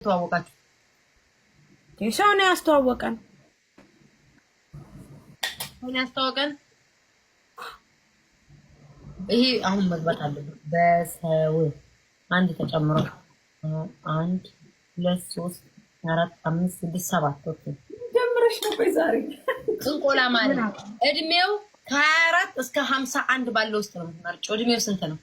ተዋወቃችሁ? ሰው ነው ያስተዋወቀን። ይሄ አሁን መግባት አለበት። በሰው አንድ ተጨምሮ 1 2 3 4 5 6 7 ኦኬ ጀምረሽ ነው ዛሬ ጥንቆላ ማለት እድሜው ከ24 እስከ 51 ባለው ውስጥ ነው የምትመርጪው። እድሜው ስንት ነው?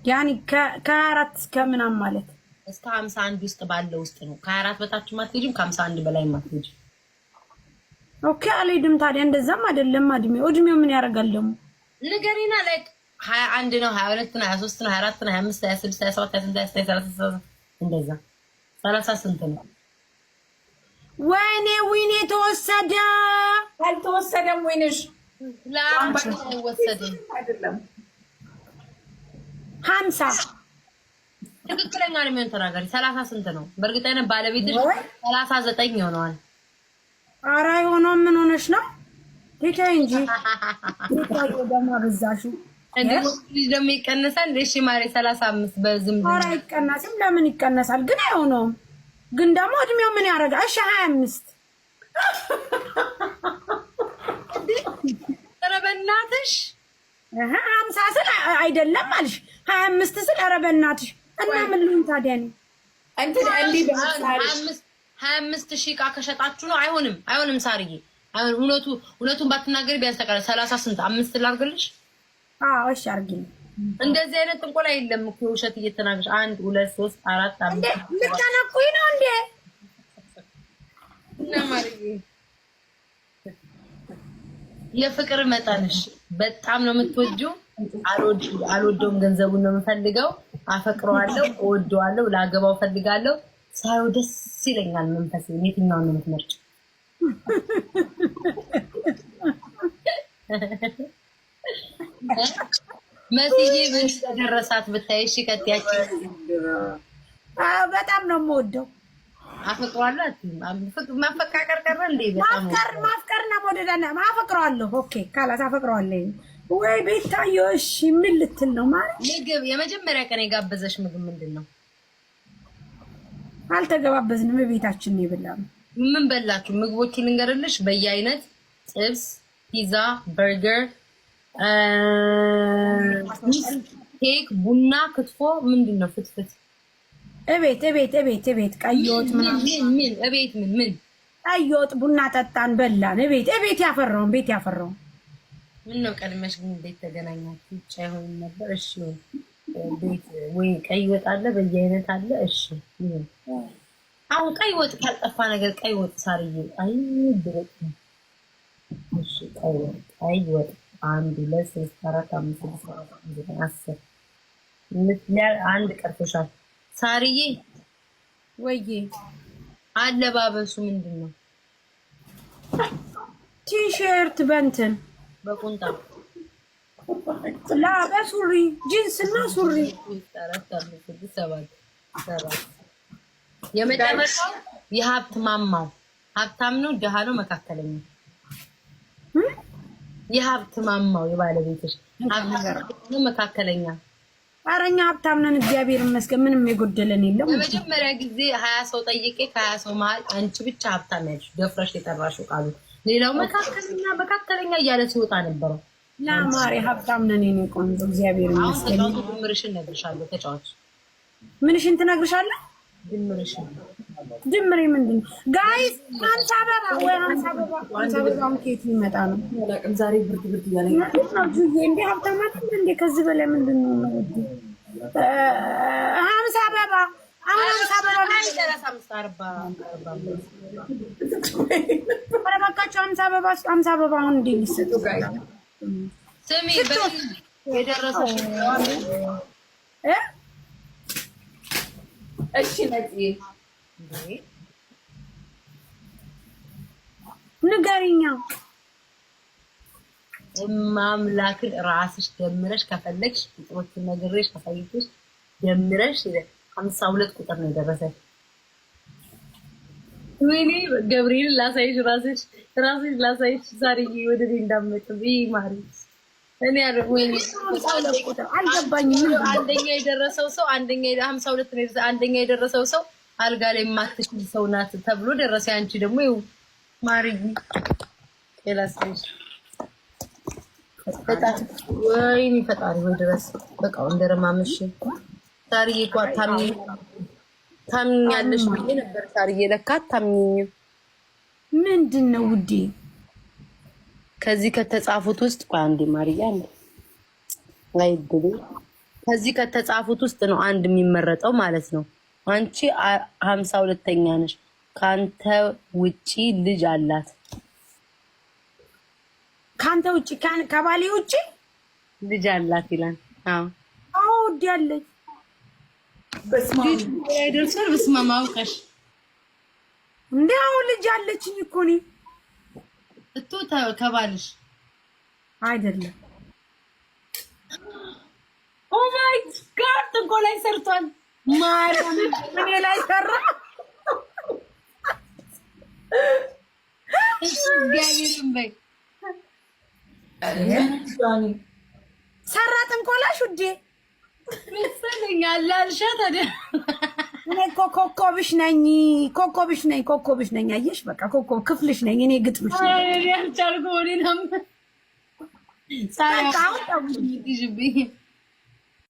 ያኒ ከ24 እስከ ምናምን ማለት እስከ 51 ውስጥ ባለው ውስጥ ነው። ከ24 በታች ማትሄጂም፣ ከ51 በላይ ማትሄጂም። ኦኬ አልሄድም። ታዲያ እንደዛም አይደለም። እድሜው ምን ያደርጋል ደግሞ ንገሪና። ላይክ 21 ነው 22 ነው 23 ነው 24 ነው 25 26 27 28 29 30 እንደዛ 30 ስንት ነው? ወይኔ ተወሰደ። አልተወሰደም። ወይንሽ ለአንቺ ወሰደ አይደለም 50 ትክክለኛ ነው የሚሆን ተናገሪ። 30 ስንት ነው? በእርግጠኝነት ባለቤትሽ 39 ይሆነዋል። ኧረ የሆነው ምን ሆነሽ ነው? ቴታይ እንጂ ቴታይ ደግሞ አበዛሹ። ልጅ ደግሞ ይቀነሳል። እሺ ማሬ 35 በዝምድና ኧረ አይቀነስም። ለምን ይቀነሳል? ግን አይሆነውም። ግን ደግሞ እድሜው ምን ያደርጋል? እሺ 25 ኧረ በእናትሽ 50 ስል አይደለም አልሽ 25 ስል ኧረ በእናትሽ እና ምን ልሁን ታዲያ ነው እንትን እንዴ በመሳሪያ 25 ሺህ ዕቃ ከሸጣችሁ ነው። አይሆንም ሳርዬ፣ እውነቱን ባትናገሪ ቢያንስ ተቀረ 30 ስንት 5 ላድርግልሽ? አዎ እሺ አድርጊልኝ። እንደዚህ አይነት ጥንቆላ የለም እኮ ውሸት እየተናገርሽ 1 2 3 4 5 ልታነቁኝ ነው እንዴ? እና ማርዬ የፍቅር መጠንሽ በጣም ነው የምትወጂው። አልወደውም፣ ገንዘቡን ነው የምፈልገው። አፈቅረዋለሁ፣ እወደዋለሁ፣ ላገባው ፈልጋለሁ። ሳይው ደስ ይለኛል መንፈሴ። የትኛውን ነው የምትመርጪው? መስዬ ምን ተደረሳት ብታይ። እሺ ከትያችሁ በጣም ነው የምወደው። አፈቅረዋለሁ አትይም? ማፈቃቀር ቀረ እንዴ? በጣም ማፍቀርና መውደዳና ማፈቅረዋለሁ። ኦኬ ካላስ አፈቅረዋለሁ ወይ ቤታዮ? እሺ ምን ልትል ነው ማለት? ምግብ የመጀመሪያ ቀን የጋበዘሽ ምግብ ምንድን ነው? አልተገባበዝንም። ቤታችን ነው የበላነው። ምን በላችሁ? ምግቦቹን ልንገርልሽ። በየአይነት ጥብስ፣ ፒዛ፣ በርገር፣ ኬክ፣ ቡና፣ ክትፎ። ምንድን ነው? ፍትፍት። እቤት ቀይ ወጥ ምናምን። ምን እቤት ምን ቀይ ወጥ ቡና ጠጣን በላን። ቤት ያፈራውን ምን ነው? ቀድመሽ ግን ቤት ተገናኛችሁ ብቻ ይሆን ነበር? እሺ ቤት ወይ ቀይ ወጥ አለ፣ በየአይነት አለ። እሺ አሁን ቀይ ወጥ ካልጠፋ ነገር ቀይ ወጥ ሳርዬ፣ አይ ድረቅ። እሺ ቀይ ወጥ 1 2 3 4 5 6 7 8 10 አንድ ቀርቶሻል ሳርዬ። ወይዬ አለባበሱ ምንድን ነው? ቲሸርት በእንትን በቁንጣ ላ በሱሪ ጂንስ እና ሱሪ። የመጨረሻው የሀብት ማማው ሀብታም ነው ደሃ ነው መካከለኛ? የሀብት ማማው የባለቤትሽ ሀብታም ነው መካከለኛ? ኧረ እኛ ሀብታም ነን እግዚአብሔር ይመስገን፣ ምንም የጎደለን የለም። በመጀመሪያ ጊዜ 20 ሰው ጠይቄ ከ20 ሰው መሀል አንቺ ብቻ ሀብታም ያልሽ ደፍረሽ የጠራሽው ቃሉ። ሌላው መካከለኛ እያለ ሲወጣ ነበረው። ለማሪ ሀብታም ነን የኔ ቆንጆ እግዚአብሔር ይመስገን። አሁን ድምርሽን እነግርሻለሁ። ተጫዋች ምንሽን ትነግርሻለህ? ድምርሽን። ድምሬ ምንድን ነው ጋይስ? 50 አበባ ወይ 50 አበባ ኬት ሊመጣ ነው? ዛሬ ብርድ እያለኝ ነው ጁዬ። እንደ ሀብታማት እንደ ከዚህ በላይ ምንድን ነው? 50 አበባ አሁን 50 አበባ ላይ 35 40 ኧረ በቃቸው 50 አበባ አሁን እንደ ሊሰጡ ጋይስ። ስሚ የደረሰሽ እሺ ነፂ ንገሪኛ። ማምላክን ራስሽ ደምረሽ ከፈለግሽ ቁጥሮችን ነግሬሽ ከፈለግሽ ደምረሽ 52 ቁጥር ነው የደረሰሽ። ወይኔ ገብርኤል ላሳይሽ፣ ራስሽ ላሳይሽ። ዛሬ ወደ እኔ እንዳትመጪ ማሪ እኔ አይደል ወይኔ አልገባኝም። አንደኛ የደረሰው ሰው አንደኛ 52 ነው። አንደኛ የደረሰው ሰው አልጋ ላይ የማትችል ሰው ናት ተብሎ ደረሰ። አንቺ ደግሞ ይኸው ማርይ የላስልሽ ወይኔ ፈጣሪ ወይ ድረስ በቃ እንደረማምሽ ታሪዬ ታምኛለሽ ብዬ ነበር። ታሪዬ ለካ ታምኝኝ። ምንድን ነው ውዴ? ከዚህ ከተጻፉት ውስጥ ቆይ አንዴ ማርያ አንዴ ላይ ድል ከዚህ ከተጻፉት ውስጥ ነው አንድ የሚመረጠው ማለት ነው። አንቺ 52ኛ ነሽ። ካንተ ውጪ ልጅ አላት። ካንተ ውጪ ከባሌ ውጪ ልጅ አላት ይላል። አዎ አዎ ውዴ አለች። በስማም በስማም አውቀሽ እንዴ? አሁን ልጅ አለችኝ እኮ እኔ እቶ ከባልሽ አይደለም። ኦ ማይ ጋድ ጥንቆላ ላይ ሰርቷል። ማርያም እኔ ላይ ሰራ። እግዚአብሔርን በይ ሰራ ጥንቆላሽ ውዴ መሰለኝ አላልሻ ታዲያ እኔ እኮ ኮከብሽ ነኝ። ኮከብሽ ነኝ። አየሽ በቃ ኮከብ ክፍልሽ ነኝ እኔ ግጥምሽ ነኝ። አይ ያልቻልኩ ወዲናም ሳይቃው ታውቂ ይጅብኝ